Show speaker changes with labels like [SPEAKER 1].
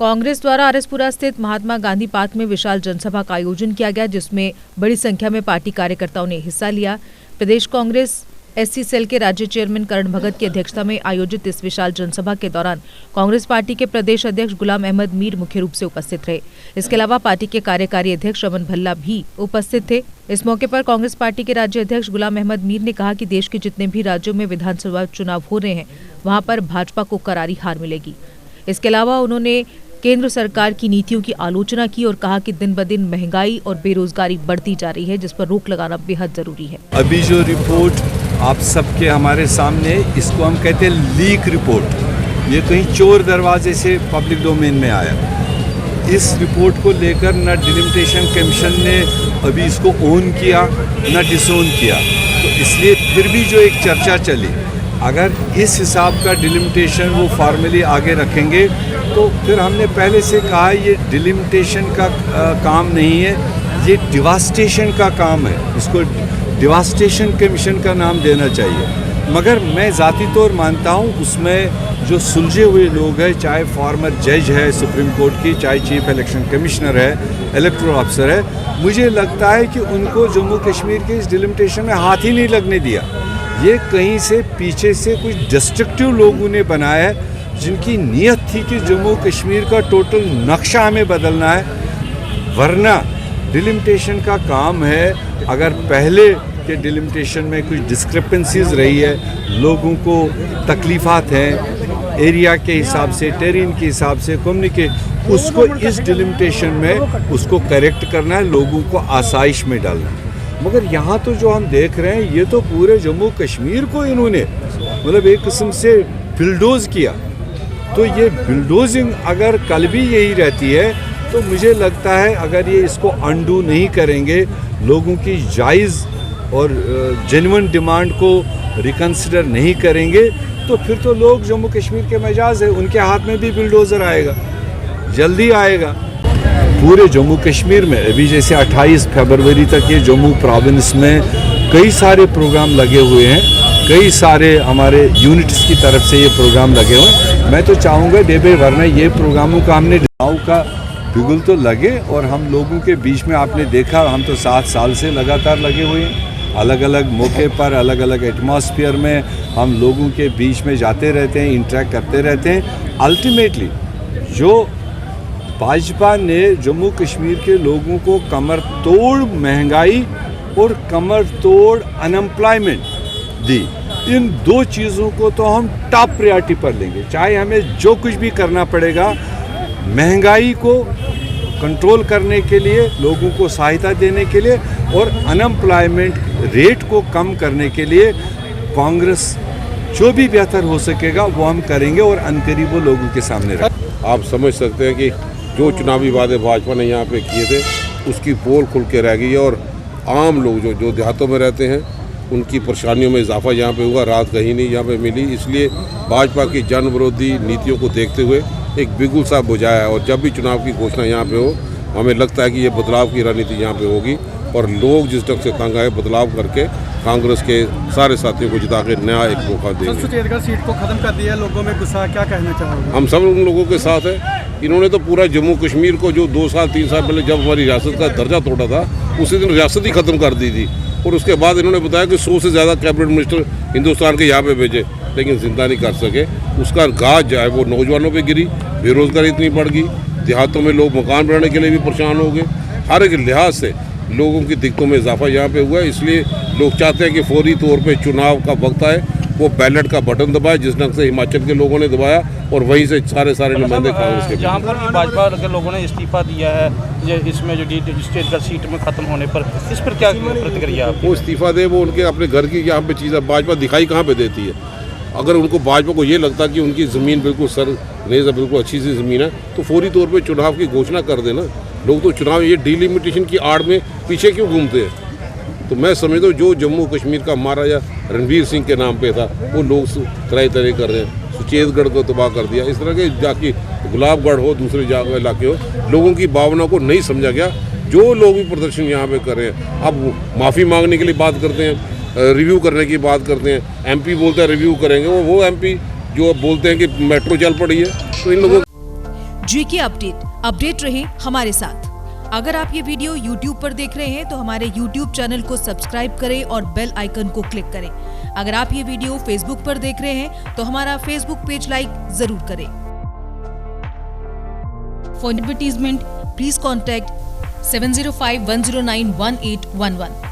[SPEAKER 1] कांग्रेस द्वारा आरएसपुरा स्थित महात्मा गांधी पार्क में विशाल जनसभा का आयोजन किया गया, जिसमें बड़ी संख्या में पार्टी कार्यकर्ताओं ने हिस्सा लिया। प्रदेश कांग्रेस एससी सेल के राज्य चेयरमैन करण भगत की अध्यक्षता में आयोजित इस विशाल जनसभा के दौरान कांग्रेस पार्टी के प्रदेश अध्यक्ष गुलाम अहमद मीर मुख्य रूप से उपस्थित रहे। इसके अलावा पार्टी के कार्यकारी अध्यक्ष रमन भल्ला भी उपस्थित थे। इस मौके पर कांग्रेस पार्टी के राज्य अध्यक्ष गुलाम अहमद मीर ने कहा कि देश के जितने भी राज्यों में विधानसभा चुनाव हो रहे हैं, वहां पर भाजपा को करारी हार मिलेगी। इसके अलावा उन्होंने केंद्र सरकार की नीतियों की आलोचना की और कहा कि दिन ब दिन महंगाई और बेरोजगारी बढ़ती जा रही है, जिस पर रोक लगाना बेहद जरूरी है।
[SPEAKER 2] अभी जो रिपोर्ट आप सबके हमारे सामने, इसको हम कहते हैं लीक रिपोर्ट। ये कहीं चोर दरवाजे से पब्लिक डोमेन में आया। इस रिपोर्ट को लेकर न डिलिमिटेशन कमीशन ने अभी इसको ओन किया न डिसोन किया, तो इसलिए फिर भी जो एक चर्चा चली, अगर इस हिसाब का डिलिमिटेशन वो फॉर्मली आगे रखेंगे तो फिर हमने पहले से कहा ये डिलिमिटेशन का काम नहीं है, ये डिवास्टेशन का काम है। इसको डिवास्टेशन कमीशन का नाम देना चाहिए। मगर मैं ज़ाती तौर मानता हूँ उसमें जो सुलझे हुए लोग हैं, चाहे फॉर्मर जज है सुप्रीम कोर्ट की, चाहे चीफ इलेक्शन कमिश्नर है, इलेक्टोरल ऑफिसर है, मुझे लगता है कि उनको जम्मू कश्मीर के इस डिलिमिटेशन में हाथ ही नहीं लगने दिया। ये कहीं से पीछे से कुछ डिस्ट्रक्टिव लोगों ने बनाया है, जिनकी नीयत थी कि जम्मू कश्मीर का टोटल नक्शा हमें बदलना है। वरना डिलिमिटेशन का काम है, अगर पहले के डिलिमिटेशन में कुछ डिस्क्रिपेंसीज रही है, लोगों को तकलीफ़ात हैं एरिया के हिसाब से, टेरेन के हिसाब से, उसको इस डिलिमिटेशन में उसको करेक्ट करना है, लोगों को आसाइश में डालना है। मगर यहाँ तो जो हम देख रहे हैं, ये तो पूरे जम्मू कश्मीर को इन्होंने मतलब एक किस्म से बिल्डोज किया। तो ये बिल्डोजिंग अगर कल भी यही रहती है तो मुझे लगता है अगर ये इसको अंडू नहीं करेंगे, लोगों की जायज़ और जेन्युइन डिमांड को रिकन्सिडर नहीं करेंगे, तो फिर तो लोग जम्मू कश्मीर के मिजाज है, उनके हाथ में भी बिल्डोज़र आएगा, जल्दी आएगा। पूरे जम्मू कश्मीर में अभी जैसे 28 फरवरी तक ये जम्मू प्रोविंस में कई सारे प्रोग्राम लगे हुए हैं, कई सारे हमारे यूनिट्स की तरफ से ये प्रोग्राम लगे हुए हैं। मैं तो चाहूँगा देवे, वरना ये प्रोग्रामों का हमने चुनाव का बिगुल तो लगे, और हम लोगों के बीच में आपने देखा हम तो 7 साल से लगातार लगे हुए हैं। अलग अलग मौके पर, अलग अलग एटमॉस्फेयर में हम लोगों के बीच में जाते रहते हैं, इंटरेक्ट करते रहते हैं। अल्टीमेटली जो भाजपा ने जम्मू कश्मीर के लोगों को कमर तोड़ महंगाई और कमर तोड़ अनएम्प्लॉयमेंट दी, इन 2 चीज़ों को तो हम टॉप प्रायोरिटी पर लेंगे। चाहे हमें जो कुछ भी करना पड़ेगा, महंगाई को कंट्रोल करने के लिए, लोगों को सहायता देने के लिए और अनएम्प्लॉयमेंट रेट को कम करने के लिए कांग्रेस जो भी बेहतर हो सकेगा वो हम करेंगे और अनकरीब वो लोगों के सामने रखें।
[SPEAKER 3] आप समझ सकते हैं कि जो चुनावी वादे भाजपा ने यहाँ पे किए थे उसकी पोल खुल के रह गई है, और आम लोग जो देहातों में रहते हैं उनकी परेशानियों में इजाफा यहाँ पे हुआ, राहत कहीं नहीं यहाँ पे मिली। इसलिए भाजपा की जन विरोधी नीतियों को देखते हुए एक बिगुल सा बुझाया है, और जब भी चुनाव की घोषणा यहाँ पे हो, हमें लगता है कि ये बदलाव की रणनीति यहाँ पे होगी और लोग जिस ढंग से तंग आए, बदलाव करके कांग्रेस के सारे साथियों को जिता के नया एक मौका देंगे।
[SPEAKER 4] सुचेतगढ़ सीट को खत्म कर दिया, लोगों में गुस्सा, क्या कहना चाहोगे?
[SPEAKER 3] हम सब उन लोगों के साथ हैं। इन्होंने तो पूरा जम्मू कश्मीर को, जो 2 साल 3 साल पहले जब हमारी रियासत का दर्जा तोड़ा था, उसी दिन रियासत ही खत्म कर दी थी, और उसके बाद इन्होंने बताया कि 100 से ज़्यादा कैबिनेट मिनिस्टर हिंदुस्तान के यहाँ पे भेजे, लेकिन जिंदा नहीं कर सके। उसका गाज जो है वो नौजवानों पे गिरी, बेरोजगारी इतनी बढ़ गई, देहातों में लोग मकान बनाने के लिए भी परेशान हो गए। हर एक लिहाज से लोगों की दिक्कतों में इजाफा यहाँ पे हुआ है। इसलिए लोग चाहते हैं कि फौरी तौर पे चुनाव का वक्त आए, वो बैलेट का बटन दबाए, जिस ढंग से हिमाचल के लोगों ने दबाया, और वहीं से सारे नुमाइंदे कांग्रेस के।
[SPEAKER 5] जहाँ पर भी भाजपा के लोगों ने इस्तीफा दिया है, इसमें जो सुचेतगढ़ सीट में खत्म होने पर, इस पर क्या प्रतिक्रिया?
[SPEAKER 3] वो इस्तीफा दे, वो उनके अपने घर की यहाँ पे चीज़ भाजपा दिखाई कहाँ पे देती है। अगर उनको भाजपा को ये लगता कि उनकी ज़मीन बिल्कुल सरनेज़, बिल्कुल अच्छी सी ज़मीन है, तो फौरी तौर पे चुनाव की घोषणा कर देना। लोग तो चुनाव ये डिलिमिटेशन की आड़ में पीछे क्यों घूमते हैं? तो मैं समझता हूँ जो जम्मू कश्मीर का महाराजा रणवीर सिंह के नाम पे था, वो लोग तरह कर रहे हैं। सुचेतगढ़ को तबाह कर दिया। इस तरह के जाके गुलाबगढ़ हो, दूसरे इलाके हो, लोगों की भावना को नहीं समझा गया। जो लोग भी प्रदर्शन यहाँ पे कर रहे हैं, अब माफ़ी मांगने के लिए बात करते हैं, रिव्यू करने की बात करते हैं। एमपी बोलता है रिव्यू करेंगे, वो एमपी जो बोलते हैं कि मेट्रो चल पड़ी है, तो इन लोगों
[SPEAKER 1] GK अपडेट रहे हमारे साथ। अगर आप ये वीडियो YouTube पर देख रहे हैं तो हमारे YouTube चैनल को सब्सक्राइब करें और बेल आइकन को क्लिक करें। अगर आप ये वीडियो Facebook पर देख रहे हैं तो हमारा Facebook पेज लाइक जरूर करें। For advertisement please contact 7051091811।